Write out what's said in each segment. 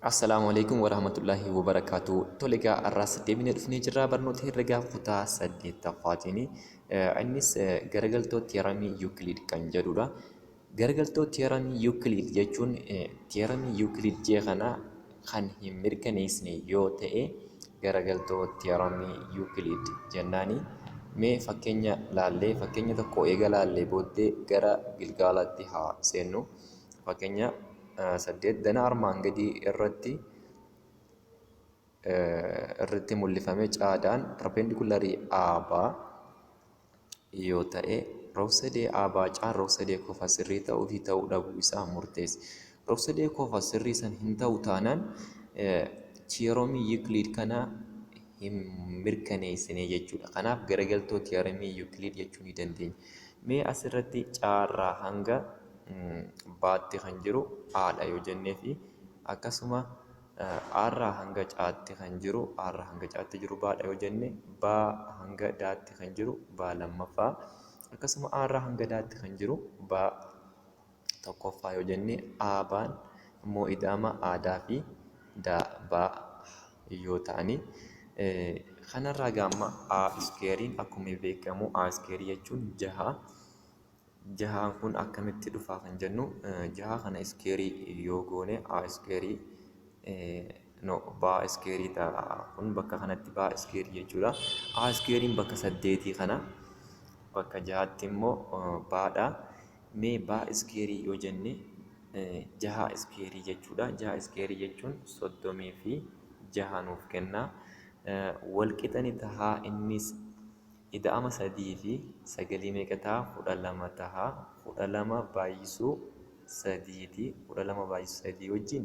Assalamualaikum warahmatullahi wabarakatuh. Toliga arras deebinee dhufnee jirra barnoota herregaa kutaa saddeettaffaatiini. Innis garagaltoo tiyaramii yuukiliid kan jedhudha. Garagaltoo tiyaramii yuukiliid jechuun tiyaramii yuukiliid jee kana kan hin mirkaneessine yoo ta'e garagaltoo tiyaramii yuukiliid jennaani. Mee fakkeenya laallee fakkeenya tokko eega laallee booddee gara gilgaalaatti haa seennu. Fakkeenya saddeet dana armaan gadii irratti mul'ifame caadaan perpendikularii aabaa yoo ta'e rog-sadee aabaa caan rog-sadee qofa sirrii ta'uu fi ta'uu dhabuu isaa murteessi. Rog-sadee qofa sirrii san hin ta'u taanaan tiyooremii yuukiliid kana hin mirkaneessine jechuudha. Kanaaf garagaltoo tiyooremii yuukiliid jechuu ni dandeenya. Mee asirratti caarraa hanga baatti kan jiru aadha yoo jennee fi akkasuma aarraa hanga caatti kan jiru aarraa hanga caatti jiru baadha yoo jenne baa hanga daatti kan jiru baa lammaffaa akkasuma aarraa hanga daatti kan jiru baa tokkoffaa yoo jenne aabaan immoo ida'ama aadaa fi baa yoo ta'ani kanarraa gaamma a iskeeriin akkuma beekamu a iskeerii jechuun jahaan kun akkamitti dhufaa kan jennu jaha kana iskeerii yoo goone a iskeerii baa iskeerii ta'a kun bakka kanatti baa iskeerii jechuudha. A iskeeriin bakka saddeetii kana bakka jahaatti immoo baadha. Mee baa iskeerii yoo jenne jaha iskeerii jechuudha. Jaha iskeerii jechuun 36 nuuf kenna. Walqixani tahaa innis ida'ama 3 fi 9 meeqa tahaa 12 tahaa 12 baay'isuu 3 12 baay'isuu 3 wajjin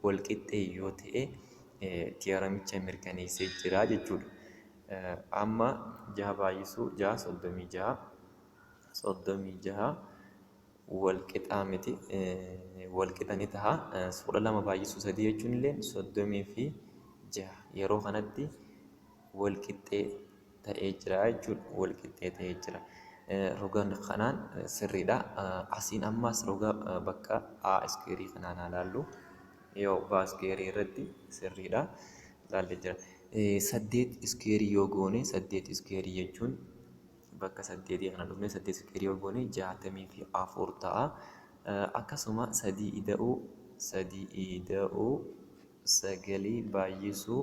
walqixxee yoo ta'e tiyooramicha mirkaneessee jira jechuudha. Amma 6 baay'isuu 6 36 walqixaa miti walqixani tahaa 12 baay'isuu 3 jechuun illee 30 fi 6 yeroo kanatti walqixxee ta'ee jira jechuudha. Walqixxee ta'ee jira. Rogaan kanaan sirriidha. Asiin ammas roga bakka A iskeerii kanaan haa laallu. Yoo baa iskeerii irratti sirriidha. Laallee jira. 8 iskeerii yoo goone 8 iskeerii jechuun bakka 8 kana dhufne 8 iskeerii yoo goone 64 ta'a. Akkasuma 3 ida'uu 9 baay'isuu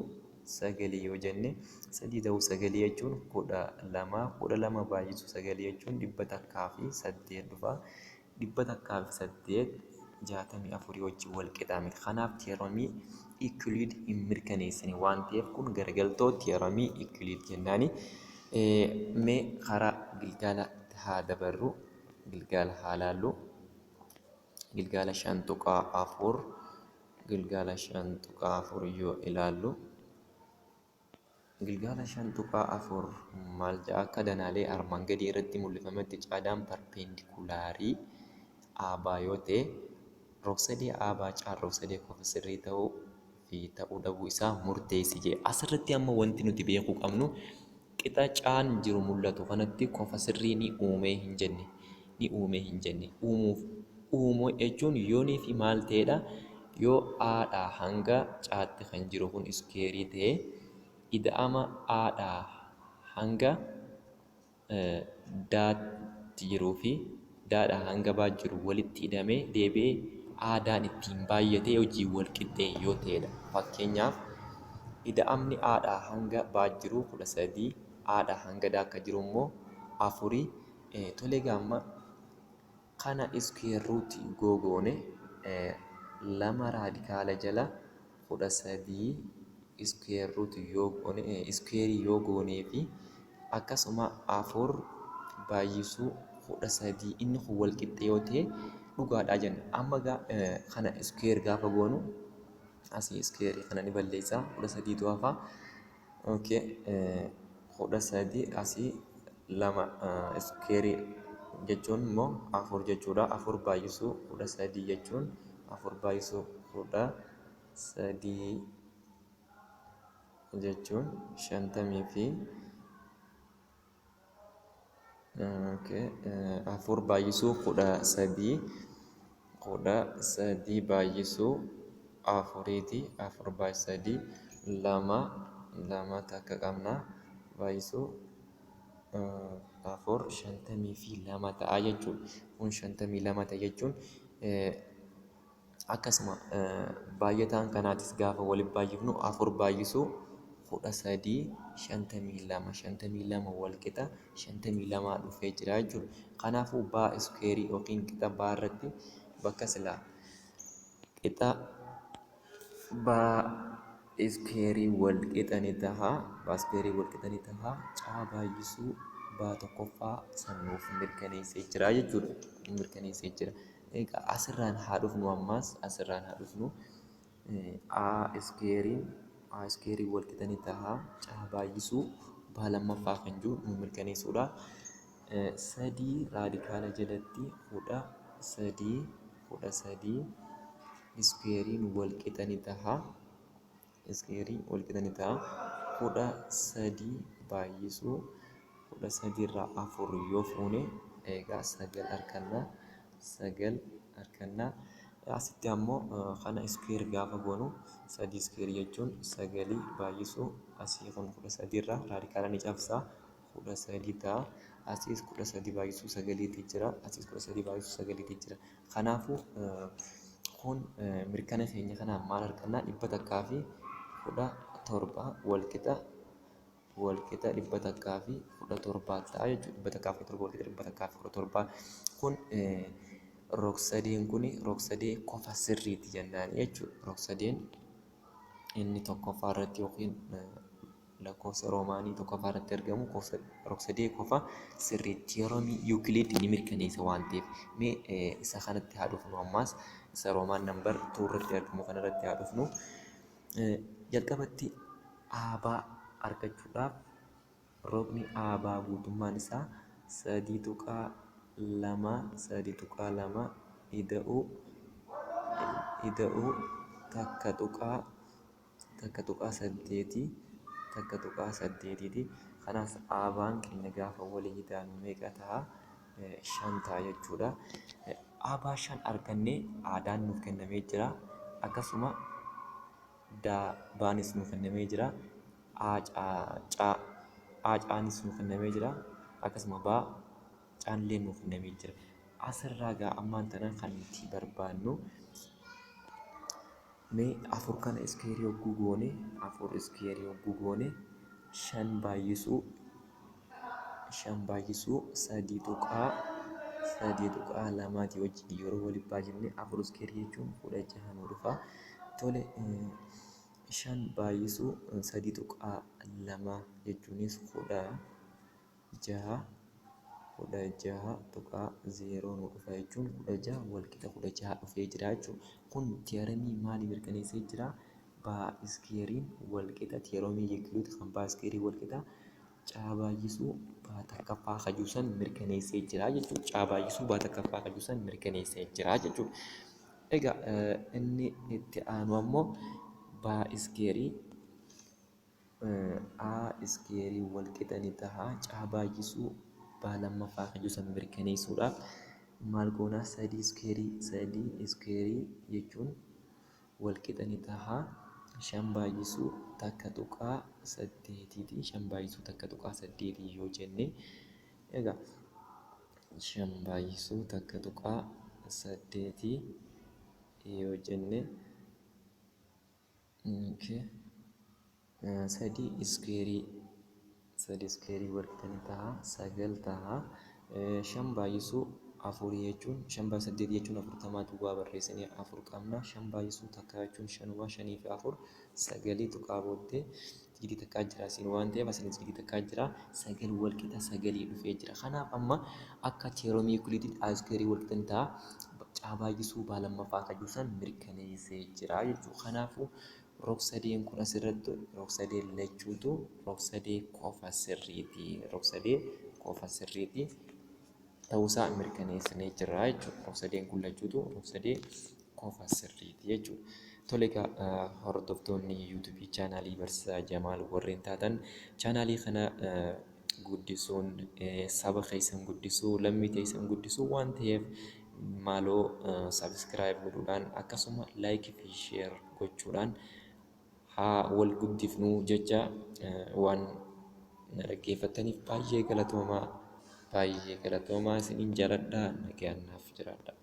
9 yoo jenne 3 ta'uu 9 jechuun 12 baay'isuu 9 jechuun 108 dhufa. 108 64 wajjin wal qixa miti. Kanaaf tiyooremii yuukiliid hin mirkaneessine waan ta'eef kun garagaltoo tiyooremii yuukiliid jennaani. Mee karaa gilgaala haa dabarru. Gilgaala haa laallu. Gilgaala 5.4 gilgaala 5.4 yoo ilaallu gilgaala 5.4 maal jedha akka danaalee armaan gadii irratti mul'ifametti caadaan perpendikulaarii aabaa yoo ta'e rog-sadee aabaa caan rog-sadee qofa sirrii ta'uu fi ta'uu dhabuu isaa murteessi jedhe. Asirratti amma wanti nuti beekuu qabnu qixa caan jiru mul'atu kanatti qofa sirrii ni uumee hin jenne. Uumuu jechuun yoonii fi maal ta'edha? Yoo aadhaa hanga caatti kan jiru kun iskeerii ta'e ida'ama aadhaa hanga daatti jiruu fi daadhaa hanga baa jiru walitti hidhamee deebi'ee aadaan ittiin baay'atee hojii wal qixxee yoo ta'edha. Fakkeenyaaf ida'amni aadhaa hanga baa jiru 13 aadhaa hanga daa akka jiru immoo 4 tolee gaamma kana iskeer ruuti googoone 2 raadikaala jala 13 iskeer ruuti yoo goone iskeerii yoo goonee fi akkasuma 4 baay'isuu 13 inni kun wal qixxee yoo ta'e dhugaadhaa jenna. Amma kana iskeer gaafa goonu asii iskeerii kana ni balleessa 13 tu hafa. Okay 13 asii 2 iskeerii jechuun immoo 4 jechuudha. 4 baay'isuu 13 jechuun 4 baay'isuu 13 jechuun 50 fi 4 baay'isuu 13 baay'isuu afuriiti. Afur baay'isuu sadii lama lama takka qabna baay'isuu afur shantamii fi lama ta'a jechuudha. Kun shantamii lama ta'a jechuun akkasuma baay'ataan kanaatis gaafa waliin baay'ifnu afur baay'isuu kudha sadii shantamii lama wal qixa shantamii lama dhufee jira jechuudha. Kanaafuu baa iskuweerii yookiin qixa baa irratti bakka silaa qixa baa iskuweerii wal qixa ni ta'a. Baa iskuweerii wal qixa ni ta'a. Caa baay'isuu baa tokkoffaa sanuuf mirkaneessee jira jechuudha. Mirkaneessee jira. Egaa asirraan haa dhufnu ammas asirraan haa dhufnu. A iskuweerii wal qixa ni ta'a. Caa baay'isuu baa lammaffaa kan jiru nu mirkaneessuudha. Sadii raadikaala jalatti kudha sadii iskuweeriin wal qixa ni ta'a. Iskuweeriin wal qixa ni ta'a. Kudha sadii baay'isuu kudha sadiirraa afur yoo fuune egaa sagal arganna. Asitti ammoo kana iskuweer gaafa goonu sadii iskuweer jechuun sagalii baay'isuu asii kun kudha sadiirraa raadikaala ni cabsaa kudha sadii ta'a. Asiis kudha sadii baay'isuu sagaliitii jira. Asiis kudha sadii baay'isuu sagaliitii jira. Kanaafuu kun mirkana keenya kanaan maal argannaa? Dhibba takkaa fi kudha torba wal qixa dhibba takkaa fi kudha torbaa ta'a jechuudha. Dhibba takkaa fi torba wal qixa dhibba takkaa fi kudha torbaa. Kun rog-sadeen kun rog-sadee qofa sirriiti jennaan jechuudha. Rog-sadeen inni tokkoffaa irratti yookiin lakkoofsa roomaanii tokkoffaa irratti argamu rog-sadee qofa sirriitti yeroomii yuukiliid ni mirkaneessa waan ta'eef mee isa kanatti haa dhufnu ammas isa roomaan nambar 2 irratti argamu kanarratti haa dhufnu. Jalqabatti aabaa argachuudhaaf rogni aabaa guutummaan isaa 3.2 ida'uu takka tuqaa 8ti. Kanaaf aabaan keenya gaafa walii hidhaanu meeqa ta'a? 5 ta'a jechuudha. Aabaa 5 argannee aadaan nuuf kennamee jira. Akkasuma baanis nuuf kennamee jira. Aacaanis nuuf kennamee jira. Akkasuma caallee nuuf kennamee jira. Asirraa gaa ammaan tana kan nuti barbaannu mee afur kana iskuweerii yogguu goone 5 baay'isuu 3.2 wajjin yeroo waliin baay'ifne afur iskuweerii jechuun 16 nu dhufa. Tole 5 baay'isuu 3.2 jechuunis 16.0 nu dhufa jechuun 16 wal qixa 16 dhufee jira jechuudha. Kun tiyooremii maalii mirkaneessee jira? Baa iskuweeriin wal qixa tiyooremii yuukiliid kan baa iskuweerii wal qixa caa baay'isuu baa takkaffaa kajuusan mirkaneessee jira jechuudha. Caa baay'isuu baa takkaffaa kajuusan mirkaneessee jira jechuudha. Egaa inni itti aanu ammoo baa iskuweerii iskuweerii wal qixa ni ta'a. Caa baay'isuu baa lammaffaa kajuusan mirkaneessuudhaaf maal goonaa? 3 iskuweerii jechuun wal qixa ni ta'a. 5 baay'isuu takka tuqaa 8ti. 5 baay'isuu takka tuqaa 8 yoo jenne egaa 5 baay'isuu takka tuqaa 8 yoo jenne sadii iskuweerii wal qixa ni ta'a. 9 ta'a. 5 baay'isuu 4 jechuun 5 baay'isuu 8 jechuun 40 duwwaa barreessinee 4 qabna. 5 baay'isuu takka jechuun 5 5 fi 4 9 tuqaa booddee jidii takkaa jira siin waan ta'eef asinis jidii takkaa jira 9 wal qixa 9 dhufee jira. Kanaaf amma akka tiyooremii yuukiliidiin iskuweerii wal qixa ni ta'a. Caa baay'isuu baa lammaffaa kajuusan mirkaneessee jira jechuudha. Kanaafuu rog-sadeen kun asirratti rog-sadee lachuutu rog-sadee qofa sirriiti. Rog-sadee qofa sirriiti ta'uusaa mirkaneessinee jira jechuudha. Rog-sadeen kun lachuutu rog-sadee qofa sirriiti jechuudha. Tole egaa hordoftoonni yuutuubii chaanaalii Barsiisaa Jamaal warreen taatan chaanaalii kana guddisuun saba keessan guddisuu lammii keessan guddisuu waan ta'eef maaloo subscribe godhuudhaan akkasuma like fi share gochuudhaan haa wal guddifnuu jecha waan na dhaggeeffataniif baay'ee galatoomaa isiniin jaalladhaa nagaan naaf jiraadhaa.